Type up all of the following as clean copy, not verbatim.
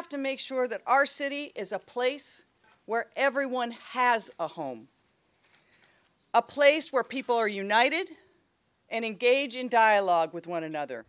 have to make sure that our city is a place where everyone has a home, a place where people are united and engage in dialogue with one another.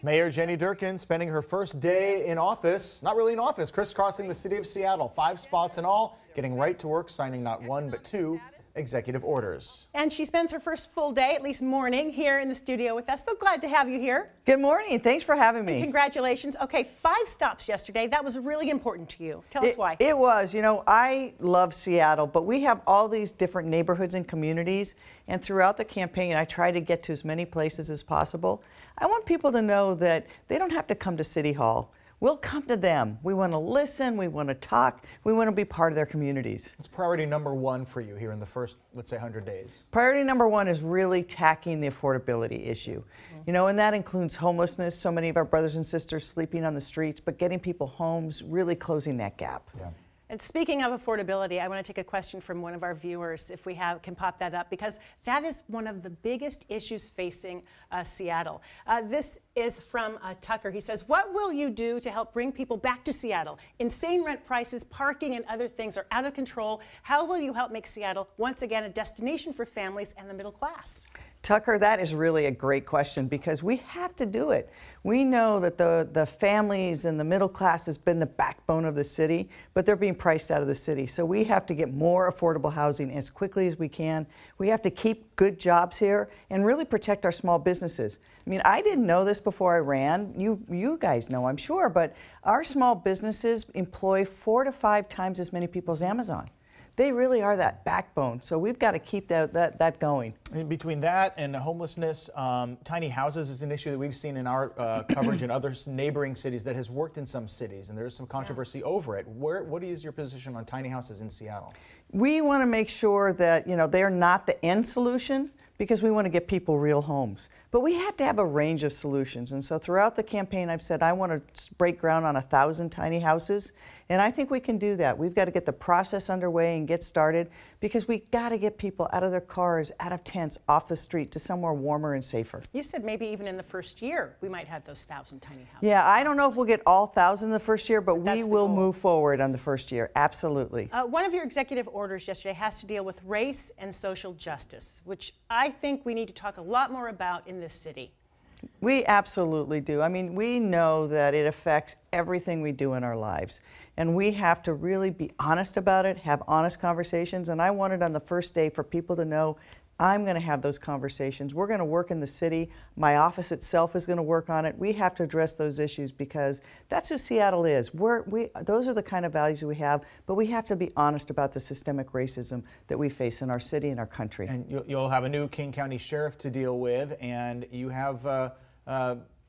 Mayor Jenny Durkan spending her first day in office, not really in office, crisscrossing the city of Seattle, 5 spots in all, getting right to work, signing not 1 but 2 executive orders. And she spends her first full day, at least morning, here in the studio with us. So glad to have you here. Good morning. Thanks for having me. And congratulations. Okay, 5 stops yesterday. That was really important to you. Tell us why. It was. You know, I love Seattle, but we have all these different neighborhoods and communities. And throughout the campaign, I try to get to as many places as possible. I want people to know that they don't have to come to City Hall. We'll come to them. We want to listen, we want to talk, we want to be part of their communities. It's priority number 1 for you here in the first, let's say, 100 days. Priority number 1 is really tackling the affordability issue. You know, and that includes homelessness, so many of our brothers and sisters sleeping on the streets, but getting people homes, really closing that gap. Yeah. And speaking of affordability, I want to take a question from one of our viewers, if we can pop that up, because that is one of the biggest issues facing Seattle. This is from Tucker. He says, what will you do to help bring people back to Seattle? Insane rent prices, parking, and other things are out of control. How will you help make Seattle once again a destination for families and the middle class? Tucker, that is really a great question because we have to do it. We know that the families and the middle class has been the backbone of the city, but they're being priced out of the city. So we have to get more affordable housing as quickly as we can. We have to keep good jobs here and really protect our small businesses. I mean, I didn't know this before I ran. You guys know, I'm sure, but our small businesses employ 4 to 5 times as many people as Amazon. They really are that backbone, so we've got to keep that going. In between that and homelessness, tiny houses is an issue that we've seen in our coverage in other neighboring cities that has worked in some cities, and there's some controversy over it. What is your position on tiny houses in Seattle? We want to make sure that, you know, they're not the end solution because we want to get people real homes. But we have to have a range of solutions. And so throughout the campaign, I've said I want to break ground on 1,000 tiny houses. And I think we can do that. We've got to get the process underway and get started because we got to get people out of their cars, out of tents, off the street to somewhere warmer and safer. You said maybe even in the first year we might have those 1,000 tiny houses. Yeah, I don't know if we'll get all 1,000 in the first year, but we will move forward on the first year. Absolutely. One of your executive orders yesterday has to deal with race and social justice, which I think we need to talk a lot more about in this city. We absolutely do. I mean, we know that it affects everything we do in our lives. And we have to really be honest about it, have honest conversations. And I wanted on the first day for people to know I'm going to have those conversations. We're going to work in the city. My office itself is going to work on it. We have to address those issues because that's who Seattle is. Those are the kind of values we have, but we have to be honest about the systemic racism that we face in our city and our country. And you'll have a new King County Sheriff to deal with, and you have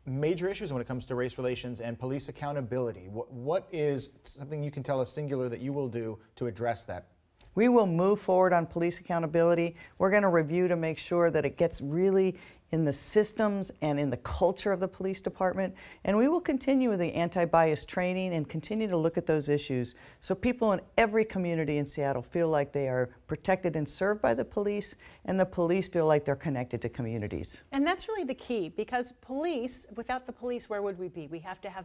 major issues when it comes to race relations and police accountability. What is something you can tell us singular that you will do to address that? We will move forward on police accountability. We're going to review to make sure that it gets really in the systems and in the culture of the police department. And we will continue with the anti-bias training and continue to look at those issues so people in every community in Seattle feel like they are protected and served by the police, and the police feel like they're connected to communities. And that's really the key, because police, without the police, where would we be? We have to have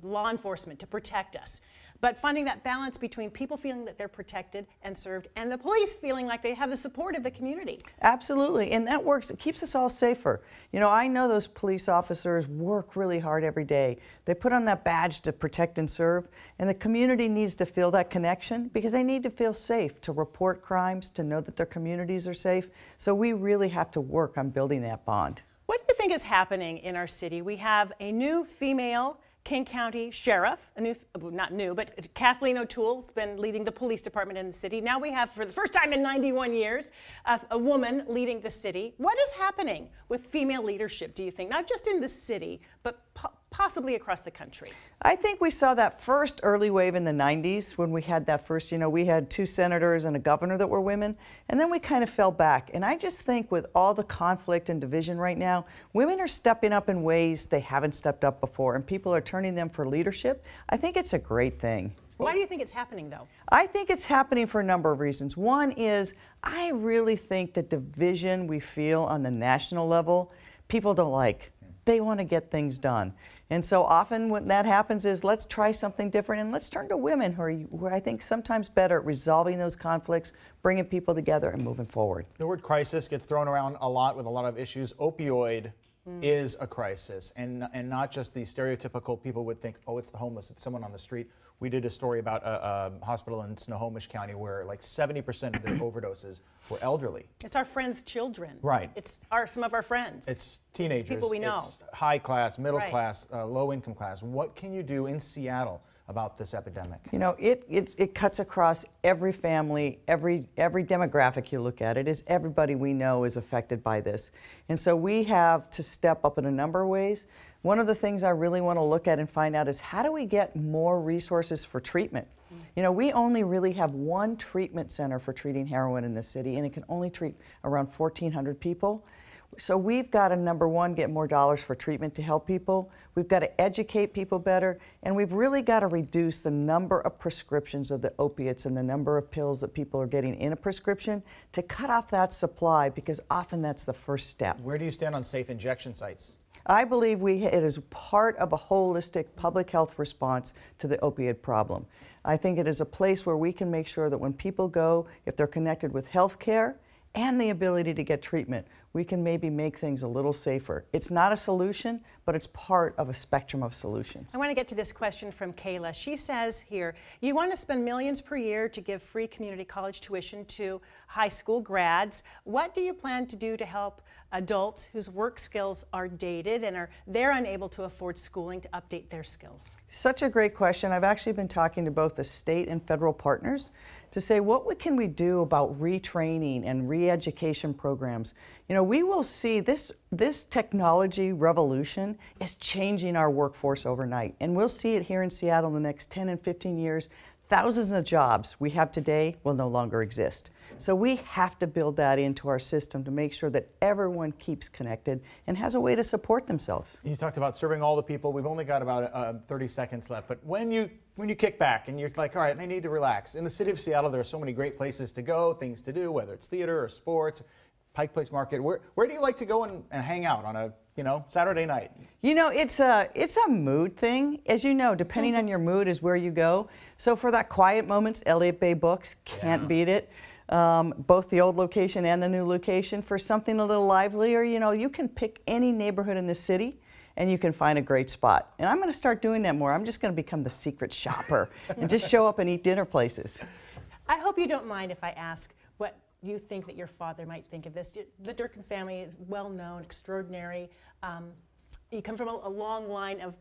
law enforcement to protect us. But finding that balance between people feeling that they're protected and served and the police feeling like they have the support of the community. Absolutely, and that works. It keeps us all safer. You know, I know those police officers work really hard every day. They put on that badge to protect and serve, and the community needs to feel that connection because they need to feel safe to report crimes, to know that their communities are safe. So we really have to work on building that bond. What do you think is happening in our city? We have a new female King County Sheriff, not new, but Kathleen O'Toole's been leading the police department in the city. Now we have, for the first time in 91 years, a woman leading the city. What is happening with female leadership, do you think? Not just in the city, but possibly across the country? I think we saw that first early wave in the 90s when we had that first, we had 2 senators and a governor that were women, and then we kind of fell back. And I just think with all the conflict and division right now, women are stepping up in ways they haven't stepped up before, and people are turning them for leadership. I think it's a great thing. Why do you think it's happening, though? I think it's happening for a number of reasons. One is I really think the division we feel on the national level, people don't like. They want to get things done. And so often when that happens is let's try something different and let's turn to women who are I think sometimes better at resolving those conflicts, bringing people together and moving forward. The word crisis gets thrown around a lot with a lot of issues. Opioid is a crisis, and not just the stereotypical people would think, oh, it's the homeless, it's someone on the street. We did a story about a hospital in Snohomish County where like 70% of their overdoses were elderly. It's our friends' children. Right. It's some of our friends. It's teenagers. It's people we know. It's high class, middle Right. class, low income class. What can you do in Seattle about this epidemic? You know, it cuts across every family, every demographic you look at. It is everybody we know is affected by this. And so we have to step up in a number of ways. One of the things I really want to look at and find out is how do we get more resources for treatment? You know, we only really have one treatment center for treating heroin in this city, and it can only treat around 1,400 people. So we've got to, number one, get more dollars for treatment to help people. We've got to educate people better, and we've really got to reduce the number of prescriptions of the opiates and the number of pills that people are getting in a prescription to cut off that supply, because often that's the first step. Where do you stand on safe injection sites? I believe it is part of a holistic public health response to the opioid problem. I think it is a place where we can make sure that when people go, if they're connected with health care and the ability to get treatment, we can maybe make things a little safer. It's not a solution, but it's part of a spectrum of solutions. I want to get to this question from Kayla. She says here, you want to spend millions per year to give free community college tuition to high school grads. What do you plan to do to help adults whose work skills are dated and they're unable to afford schooling to update their skills? Such a great question. I've actually been talking to both the state and federal partners to say, what can we do about retraining and re-education programs? You know, we will see this technology revolution is changing our workforce overnight. And we'll see it here in Seattle in the next 10 and 15 years. Thousands of jobs we have today will no longer exist. So we have to build that into our system to make sure that everyone keeps connected and has a way to support themselves. You talked about serving all the people. We've only got about 30 seconds left. But when you kick back and you're like, all right, I need to relax. In the city of Seattle, there are so many great places to go, things to do, whether it's theater or sports, Pike Place Market. Where do you like to go and hang out on a Saturday night? You know, it's a mood thing. As you know, depending on your mood is where you go. So for that quiet moments, Elliott Bay Books, can't beat it. Both the old location and the new location. For something a little livelier, you can pick any neighborhood in the city and you can find a great spot. And I'm going to start doing that more. I'm just going to become the secret shopper and just show up and eat dinner places. I hope you don't mind if I ask what you think that your father might think of this. The Durkan family is well known, extraordinary. You come from a long line of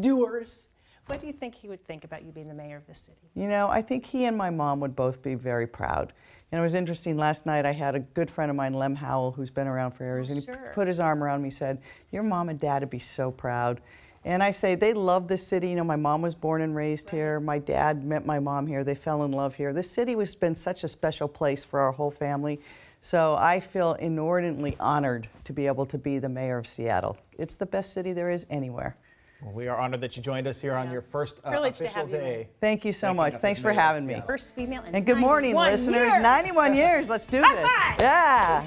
doers. What do you think he would think about you being the mayor of this city? You know, I think he and my mom would both be very proud. And it was interesting, last night I had a good friend of mine, Lem Howell, who's been around for years, and he put his arm around me and said, your mom and dad would be so proud. And I say, they love this city. You know, my mom was born and raised here. My dad met my mom here. They fell in love here. This city has been such a special place for our whole family. So I feel inordinately honored to be able to be the mayor of Seattle. It's the best city there is anywhere. Well, we are honored that you joined us here on your first official day. Thank you so much. Thanks for having me. First female and good morning, listeners. 91 years. Let's do this. High five. Yeah.